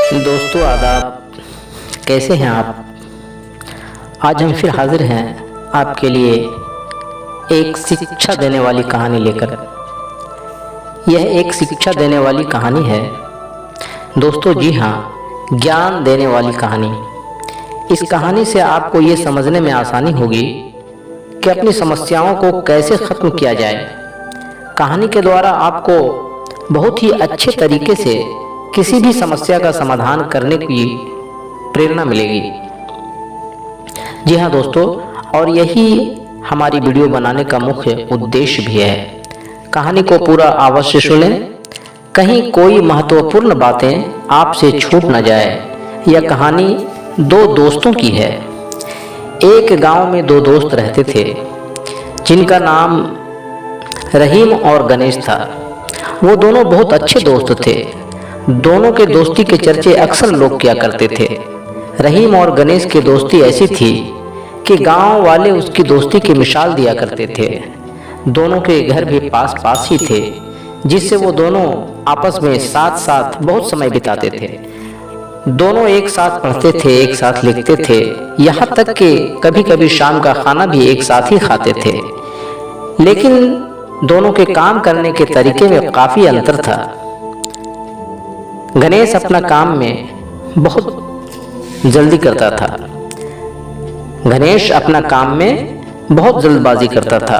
दोस्तों आदाब, कैसे हैं आप। आज हम फिर हाजिर हैं आपके लिए एक शिक्षा देने वाली कहानी लेकर। यह एक शिक्षा देने वाली कहानी है दोस्तों, जी हाँ, ज्ञान देने वाली कहानी। इस कहानी से आपको ये समझने में आसानी होगी कि अपनी समस्याओं को कैसे ख़त्म किया जाए। कहानी के द्वारा आपको बहुत ही अच्छे तरीके से किसी भी समस्या का समाधान करने की प्रेरणा मिलेगी। जी हाँ दोस्तों, और यही हमारी वीडियो बनाने का मुख्य उद्देश्य भी है। कहानी को पूरा अवश्य सुनें, कहीं कोई महत्वपूर्ण बातें आपसे छूट न जाए। यह कहानी दो दोस्तों की है। एक गांव में दो दोस्त रहते थे जिनका नाम रहीम और गणेश था। वो दोनों बहुत अच्छे दोस्त थे। दोनों के दोस्ती के चर्चे अक्सर लोग किया करते थे। रहीम और गणेश की दोस्ती ऐसी थी कि गांव वाले उसकी दोस्ती की मिसाल दिया करते थे। दोनों के घर भी पास पास ही थे, जिससे वो दोनों आपस में साथ साथ बहुत समय बिताते थे। दोनों एक साथ पढ़ते थे, एक साथ लिखते थे, यहाँ तक कि कभी कभी शाम का खाना भी एक साथ ही खाते थे। लेकिन दोनों के काम करने के तरीके में काफ़ी अंतर था। गणेश अपना काम में बहुत जल्दी करता था। गणेश अपना काम में बहुत जल्दबाजी करता था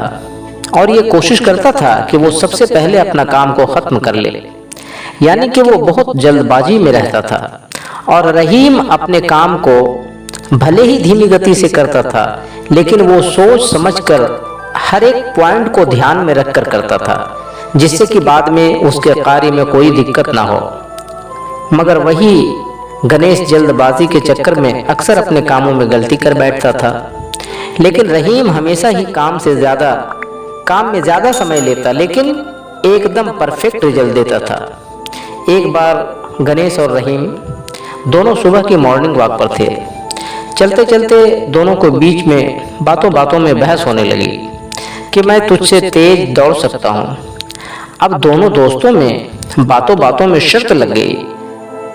और ये कोशिश करता था कि वो सबसे पहले अपना काम को ख़त्म कर ले, यानी कि वो बहुत जल्दबाजी में रहता था। और रहीम अपने काम को भले ही धीमी गति से करता था, लेकिन वो सोच समझकर हर एक पॉइंट को ध्यान में रखकर करता था, जिससे कि बाद में उसके कार्य में कोई दिक्कत ना हो। मगर वही गणेश जल्दबाजी के चक्कर में अक्सर अपने कामों में गलती कर बैठता था। लेकिन रहीम हमेशा ही काम में ज़्यादा समय लेता, लेकिन एकदम परफेक्ट रिजल्ट देता था। एक बार गणेश और रहीम दोनों सुबह की मॉर्निंग वॉक पर थे। चलते चलते दोनों को बीच में बातों बातों में बहस होने लगी कि मैं तुझसे तेज दौड़ सकता हूँ। अब दोनों दोस्तों में बातों बातों में शर्त लग गई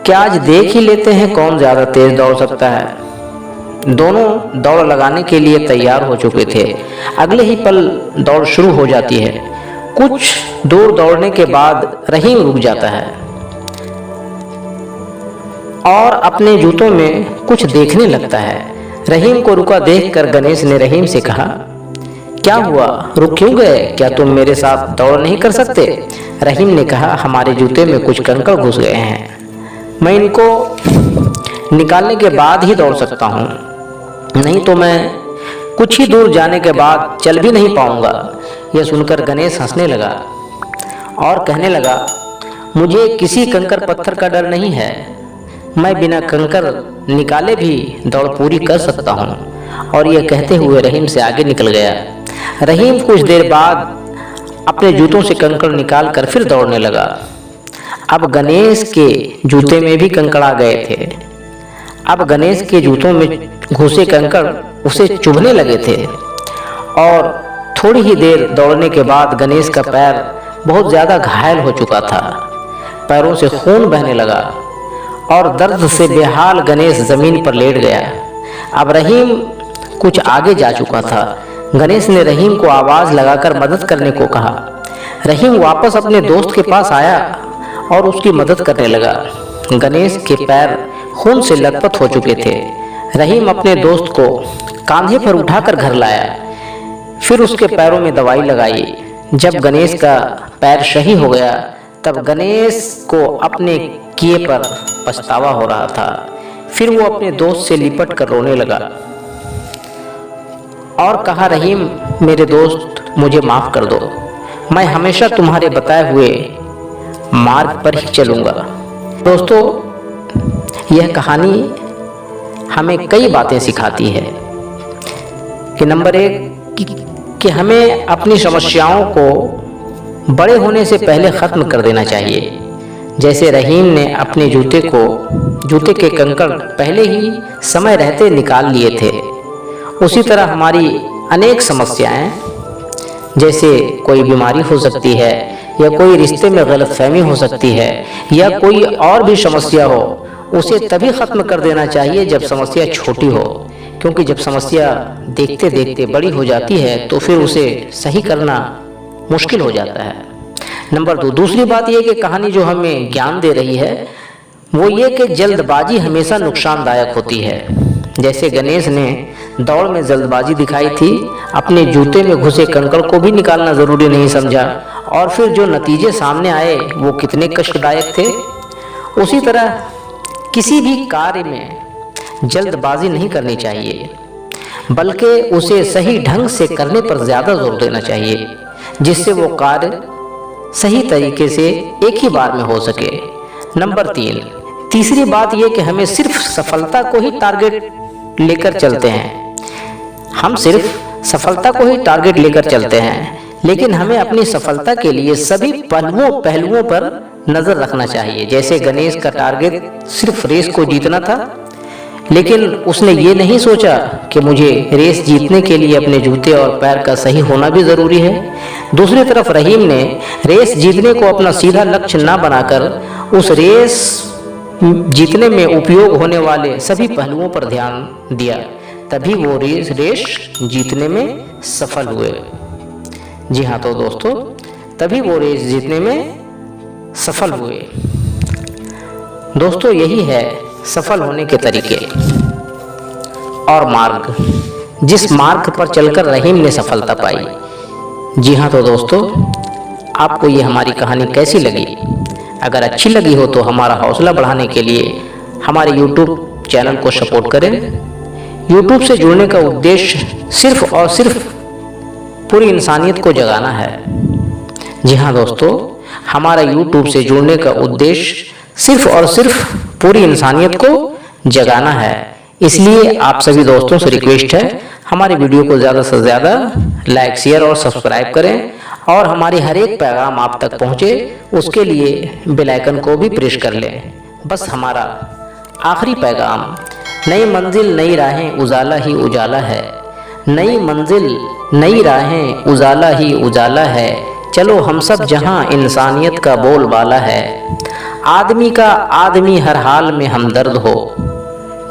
कि आज देख ही लेते हैं कौन ज़्यादा तेज दौड़ सकता है। दोनों दौड़ लगाने के लिए तैयार हो चुके थे। अगले ही पल दौड़ शुरू हो जाती है। कुछ दूर दौड़ने के बाद रहीम रुक जाता है और अपने जूतों में कुछ देखने लगता है। रहीम को रुका देखकर गणेश ने रहीम से कहा, क्या हुआ, रुक क्यों गए? क्या तुम मेरे साथ दौड़ नहीं कर सकते? रहीम ने कहा, हमारे जूते में कुछ कंकड़ घुस गए हैं, मैं इनको निकालने के बाद ही दौड़ सकता हूँ, नहीं तो मैं कुछ ही दूर जाने के बाद चल भी नहीं पाऊँगा। यह सुनकर गणेश हंसने लगा और कहने लगा, मुझे किसी कंकर पत्थर का डर नहीं है, मैं बिना कंकर निकाले भी दौड़ पूरी कर सकता हूँ। और यह कहते हुए रहीम से आगे निकल गया। रहीम कुछ देर बाद अपने जूतों से कंकड़ निकाल कर फिर दौड़ने लगा। अब गणेश के जूते में भी कंकड़ आ गए थे। अब गणेश के जूतों में घुसे कंकड़ उसे चुभने लगे थे और थोड़ी ही देर दौड़ने के बाद गणेश का पैर बहुत ज़्यादा घायल हो चुका था। पैरों से खून बहने लगा और दर्द से बेहाल गणेश ज़मीन पर लेट गया। अब रहीम कुछ आगे जा चुका था। गणेश ने रहीम को आवाज़ लगाकर मदद करने को कहा। रहीम वापस अपने दोस्त के पास आया और उसकी मदद करने लगा। गणेश के पैर खून से लथपथ हो चुके थे। रहीम अपने दोस्त को कांधे पर उठाकर घर लाया, फिर उसके पैरों में दवाई लगाई। जब गणेश का पैर सही हो गया, तब गणेश को अपने किए पर पछतावा हो रहा था। फिर वो अपने दोस्त से लिपट कर रोने लगा और कहा, रहीम मेरे दोस्त, मुझे माफ़ कर दो, मैं हमेशा तुम्हारे बताए हुए मार्ग पर ही चलूँगा। दोस्तों, यह कहानी हमें कई बातें सिखाती है कि नंबर एक कि हमें अपनी समस्याओं को बड़े होने से पहले ख़त्म कर देना चाहिए। जैसे रहीम ने अपने जूते के कंकड़ पहले ही समय रहते निकाल लिए थे, उसी तरह हमारी अनेक समस्याएं, जैसे कोई बीमारी हो सकती है या कोई रिश्ते में गलतफहमी हो सकती है या कोई और भी समस्या हो, उसे तभी ख़त्म कर देना चाहिए जब समस्या छोटी हो, क्योंकि जब समस्या देखते देखते बड़ी हो जाती है तो फिर उसे सही करना मुश्किल हो जाता है। नंबर 2, दूसरी बात यह कि कहानी जो हमें ज्ञान दे रही है वो ये कि जल्दबाजी हमेशा नुकसानदायक होती है। जैसे गणेश ने दौड़ में जल्दबाजी दिखाई थी, अपने जूते में घुसे कंकड़ को भी निकालना जरूरी नहीं समझा, और फिर जो नतीजे सामने आए वो कितने कष्टदायक थे। उसी तरह किसी भी कार्य में जल्दबाजी नहीं करनी चाहिए, बल्कि उसे सही ढंग से करने पर ज्यादा जोर देना चाहिए, जिससे वो कार्य सही तरीके से एक ही बार में हो सके। नंबर 3, तीसरी बात यह कि हमें सिर्फ सफलता को ही टारगेट लेकर चलते हैं। हम सिर्फ सफलता को ही टारगेट लेकर चलते हैं, लेकिन हमें अपनी सफलता के लिए सभी पहलुओं पर नजर रखना चाहिए। जैसे गणेश का टारगेट सिर्फ रेस को जीतना था, लेकिन उसने ये नहीं सोचा कि मुझे रेस जीतने के लिए अपने जूते और पैर का सही होना भी जरूरी है। दूसरी तरफ रहीम ने रेस जीतने को अपना सीधा लक्ष्य ना बनाकर उस रेस जीतने में उपयोग होने वाले सभी पहलुओं पर ध्यान दिया, तभी वो रेस जीतने में सफल हुए। जी हाँ तो दोस्तों, तभी वो रेस जीतने में सफल हुए। दोस्तों, यही है सफल होने के तरीके और मार्ग, जिस मार्ग पर चलकर रहीम ने सफलता पाई। जी हाँ तो दोस्तों, आपको ये हमारी कहानी कैसी लगी? अगर अच्छी लगी हो तो हमारा हौसला बढ़ाने के लिए हमारे YouTube चैनल को सपोर्ट करें। YouTube से जुड़ने का उद्देश्य सिर्फ और सिर्फ पूरी इंसानियत को जगाना है। जी हाँ दोस्तों, हमारा YouTube से जुड़ने का उद्देश्य सिर्फ और सिर्फ पूरी इंसानियत को जगाना है। इसलिए आप सभी दोस्तों से रिक्वेस्ट है, हमारी वीडियो को ज़्यादा से ज़्यादा लाइक, शेयर और सब्सक्राइब करें, और हमारी हर एक पैगाम आप तक पहुँचे उसके लिए बेल आइकन को भी प्रेस कर लें। बस हमारा आखिरी पैगाम, नई मंजिल नई राहें उजाला ही उजाला है, नई मंजिल नई राहें उजाला ही उजाला है, चलो हम सब जहां इंसानियत का बोलबाला है, आदमी का आदमी हर हाल में हमदर्द हो।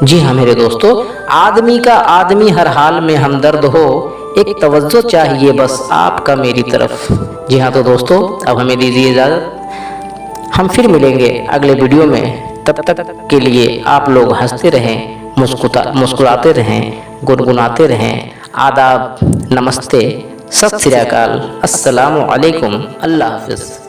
जी हाँ मेरे दोस्तों, आदमी का आदमी हर हाल में हमदर्द हो, एक तवज्जो चाहिए बस आपका मेरी तरफ। जी हाँ तो दोस्तों, अब हमें दीजिए इजाज़त, हम फिर मिलेंगे अगले वीडियो में। तब तक के लिए आप लोग हंसते रहें, मुस्कुराते रहें, गुनगुनाते रहें। आदाब, नमस्ते, सत श्री अकाल, अस्सलामु अलैकुम, अल्लाह हाफ़िज़।